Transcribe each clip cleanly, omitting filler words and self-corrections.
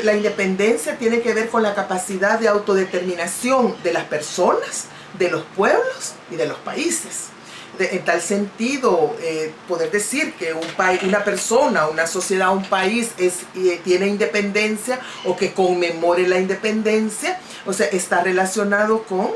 la independencia tiene que ver con la capacidad de autodeterminación de las personas, de los pueblos y de los países. En tal sentido, poder decir que un país, una persona, una sociedad, un país tiene independencia o que conmemore la independencia, o sea, está relacionado con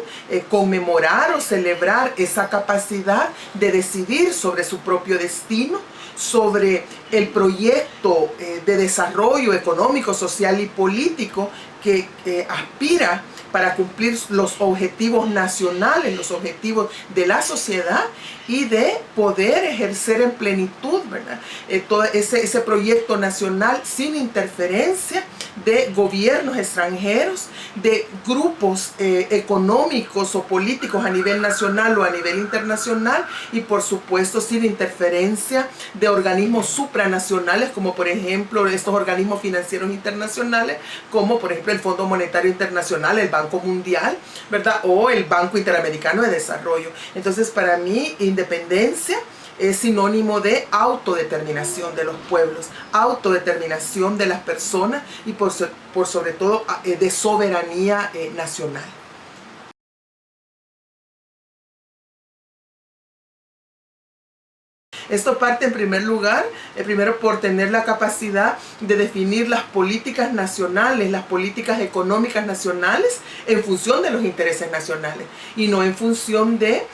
conmemorar o celebrar esa capacidad de decidir sobre su propio destino, sobre el proyecto de desarrollo económico, social y político que aspira para cumplir los objetivos nacionales, los objetivos de la sociedad y de poder ejercer en plenitud, ¿verdad? Todo ese proyecto nacional sin interferencia de gobiernos extranjeros, de grupos económicos o políticos a nivel nacional o a nivel internacional y por supuesto sin interferencia de organismos supranacionales como por ejemplo estos organismos financieros internacionales como por ejemplo el Fondo Monetario Internacional, el Banco Mundial, ¿verdad? O el Banco Interamericano de Desarrollo. Entonces para mí independencia es sinónimo de autodeterminación de los pueblos, autodeterminación de las personas y por sobre todo de soberanía nacional. Esto parte en primer lugar, primero por tener la capacidad de definir las políticas nacionales, las políticas económicas nacionales en función de los intereses nacionales y no en función de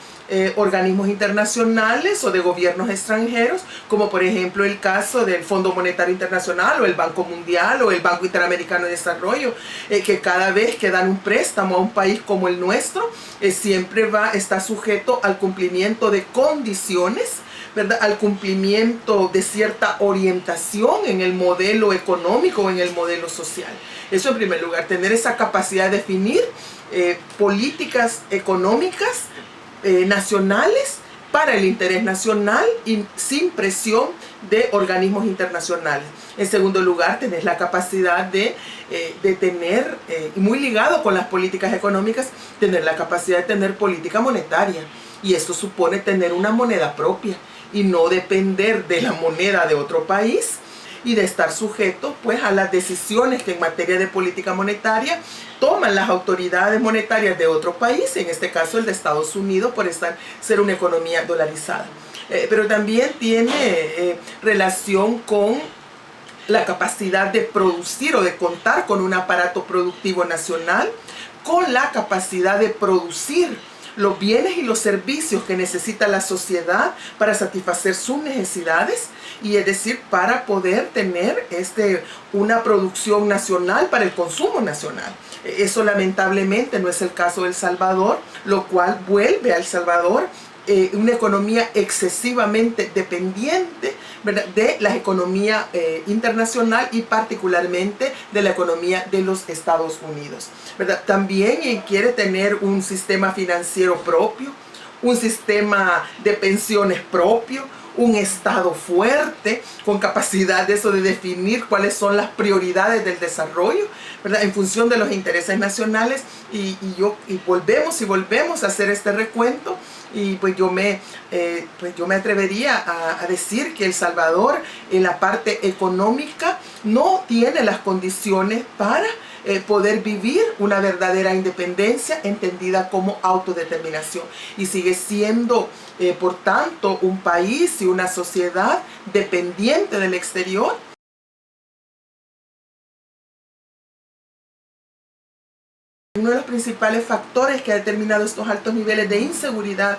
organismos internacionales o de gobiernos extranjeros, como por ejemplo el caso del Fondo Monetario Internacional o el Banco Mundial o el Banco Interamericano de Desarrollo, que cada vez que dan un préstamo a un país como el nuestro, siempre está sujeto al cumplimiento de condiciones, ¿verdad? Al cumplimiento de cierta orientación en el modelo económico o en el modelo social. Eso en primer lugar, tener esa capacidad de definir políticas económicas nacionales para el interés nacional y sin presión de organismos internacionales. En segundo lugar, tener la capacidad de tener, y muy ligado con las políticas económicas, tener la capacidad de tener política monetaria. Y esto supone tener una moneda propia y no depender de la moneda de otro país y de estar sujeto pues a las decisiones que en materia de política monetaria toman las autoridades monetarias de otro país, en este caso el de Estados Unidos por ser una economía dolarizada. Pero también tiene relación con la capacidad de producir o de contar con un aparato productivo nacional, con la capacidad de producir los bienes y los servicios que necesita la sociedad para satisfacer sus necesidades y es decir, para poder tener una producción nacional para el consumo nacional. Eso lamentablemente no es el caso de El Salvador, lo cual vuelve a El Salvador una economía excesivamente dependiente, ¿verdad?, de la economía internacional y particularmente de la economía de los Estados Unidos, ¿verdad? También quiere tener un sistema financiero propio, un sistema de pensiones propio, un Estado fuerte, con capacidad de definir cuáles son las prioridades del desarrollo, ¿verdad?, en función de los intereses nacionales y volvemos a hacer este recuento y pues yo me atrevería a decir que El Salvador en la parte económica no tiene las condiciones para poder vivir una verdadera independencia entendida como autodeterminación y sigue siendo por tanto un país y una sociedad dependiente del exterior. Uno de los principales factores que ha determinado estos altos niveles de inseguridad,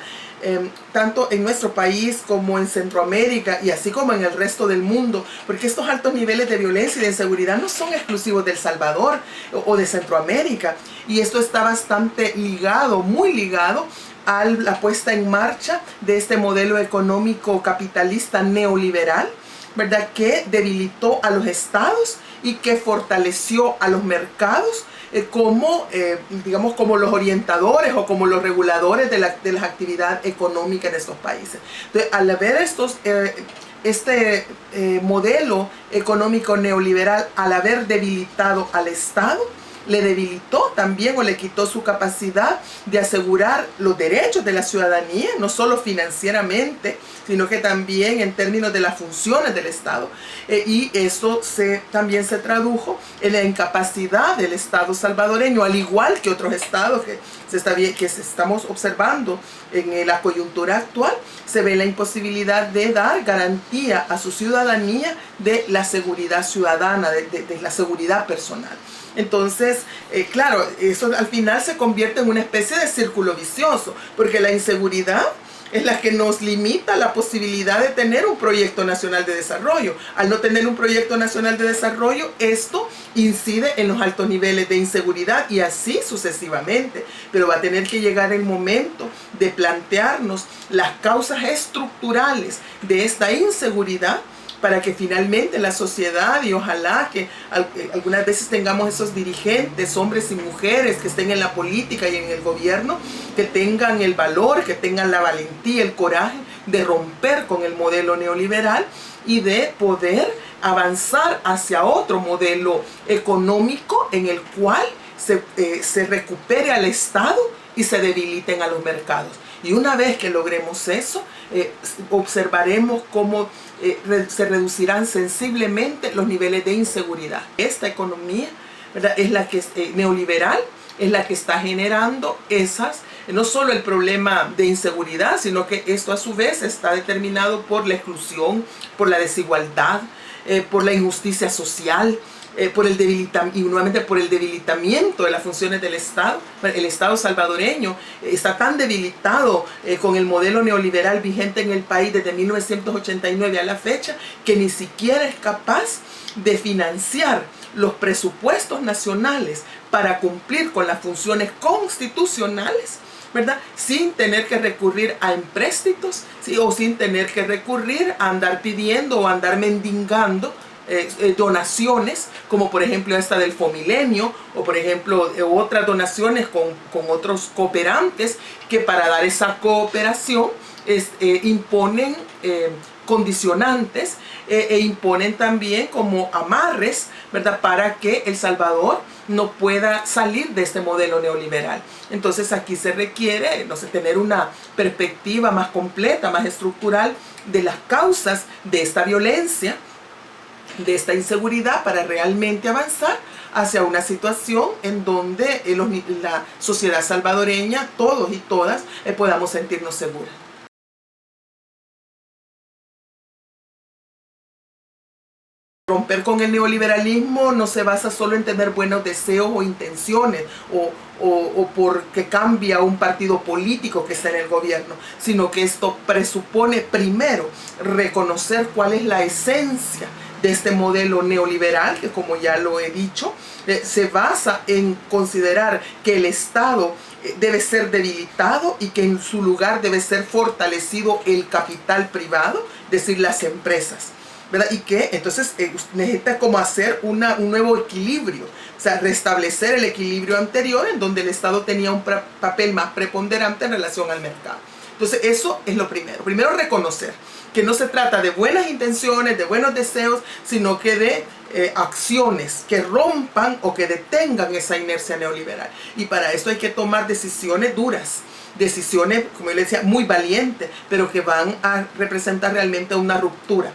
tanto en nuestro país como en Centroamérica y así como en el resto del mundo, porque estos altos niveles de violencia y de inseguridad no son exclusivos de El Salvador o de Centroamérica, y esto está bastante ligado, muy ligado a la puesta en marcha de este modelo económico capitalista neoliberal, ¿verdad?, que debilitó a los estados y que fortaleció a los mercados como los orientadores o como los reguladores de las actividades económicas en estos países. Entonces, al ver este modelo económico neoliberal, al haber debilitado al Estado, le debilitó también o le quitó su capacidad de asegurar los derechos de la ciudadanía, no solo financieramente, sino que también en términos de las funciones del Estado. Y eso también se tradujo en la incapacidad del Estado salvadoreño, al igual que otros estados que estamos observando en la coyuntura actual. Se ve la imposibilidad de dar garantía a su ciudadanía de la seguridad ciudadana, de la seguridad personal. Entonces, claro, eso al final se convierte en una especie de círculo vicioso, porque la inseguridad es la que nos limita la posibilidad de tener un proyecto nacional de desarrollo. Al no tener un proyecto nacional de desarrollo, esto incide en los altos niveles de inseguridad y así sucesivamente. Pero va a tener que llegar el momento de plantearnos las causas estructurales de esta inseguridad, para que finalmente la sociedad, y ojalá que algunas veces tengamos esos dirigentes, hombres y mujeres que estén en la política y en el gobierno, que tengan el valor, que tengan la valentía, el coraje de romper con el modelo neoliberal y de poder avanzar hacia otro modelo económico en el cual se recupere al Estado y se debiliten a los mercados. Y una vez que logremos eso, observaremos cómo se reducirán sensiblemente los niveles de inseguridad. Esta economía, ¿verdad?, es la que neoliberal, es la que está generando no solo el problema de inseguridad, sino que esto a su vez está determinado por la exclusión, por la desigualdad, por la injusticia social, y nuevamente por el debilitamiento de las funciones del Estado. El Estado salvadoreño está tan debilitado con el modelo neoliberal vigente en el país desde 1989 a la fecha, que ni siquiera es capaz de financiar los presupuestos nacionales para cumplir con las funciones constitucionales, ¿verdad?, sin tener que recurrir a empréstitos, ¿sí?, o sin tener que recurrir a andar pidiendo o andar mendigando donaciones, como por ejemplo esta del Fomilenio, o por ejemplo otras donaciones con otros cooperantes que para dar esa cooperación imponen condicionantes e imponen también como amarres, ¿verdad?, para que El Salvador no pueda salir de este modelo neoliberal. Entonces aquí se requiere, no sé, tener una perspectiva más completa, más estructural de las causas de esta violencia, de esta inseguridad, para realmente avanzar hacia una situación en donde la sociedad salvadoreña, todos y todas, podamos sentirnos seguras. Romper con el neoliberalismo no se basa solo en tener buenos deseos o intenciones o porque cambia un partido político que está en el gobierno, sino que esto presupone primero reconocer cuál es la esencia de este modelo neoliberal, que como ya lo he dicho, se basa en considerar que el Estado debe ser debilitado y que en su lugar debe ser fortalecido el capital privado, es decir, las empresas, ¿verdad? Y que entonces necesita como hacer un nuevo equilibrio, o sea, restablecer el equilibrio anterior en donde el Estado tenía un papel más preponderante en relación al mercado. Entonces eso es lo primero. Primero, reconocer que no se trata de buenas intenciones, de buenos deseos, sino que de acciones que rompan o que detengan esa inercia neoliberal. Y para eso hay que tomar decisiones duras, decisiones, como yo le decía, muy valientes, pero que van a representar realmente una ruptura.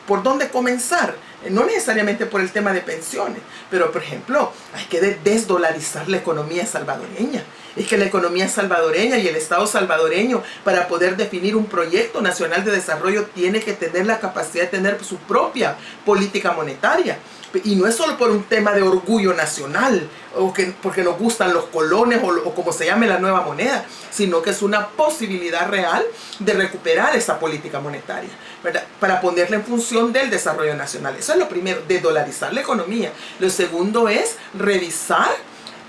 ¿Por dónde comenzar? No necesariamente por el tema de pensiones, pero por ejemplo, hay que desdolarizar la economía salvadoreña. Es que la economía salvadoreña y el Estado salvadoreño, para poder definir un proyecto nacional de desarrollo, tiene que tener la capacidad de tener su propia política monetaria. Y no es solo por un tema de orgullo nacional, o porque nos gustan los colones o como se llame la nueva moneda, sino que es una posibilidad real de recuperar esa política monetaria, ¿verdad?, para ponerla en función del desarrollo nacional. Eso es lo primero, de dolarizar la economía. Lo segundo es revisar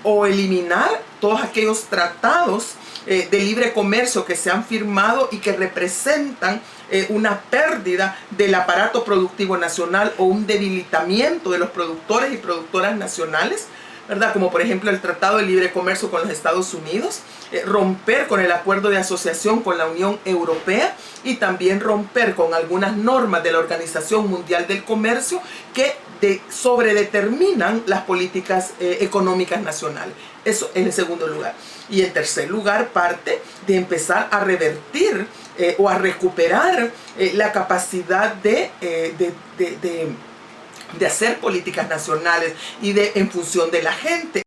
o eliminar todos aquellos tratados de libre comercio que se han firmado y que representan una pérdida del aparato productivo nacional o un debilitamiento de los productores y productoras nacionales, ¿verdad? Como por ejemplo el Tratado de Libre Comercio con los Estados Unidos, romper con el acuerdo de asociación con la Unión Europea y también romper con algunas normas de la Organización Mundial del Comercio que sobredeterminan las políticas económicas nacionales. Eso en el segundo lugar. Y en tercer lugar, parte de empezar a revertir o a recuperar la capacidad de hacer políticas nacionales y en función de la gente.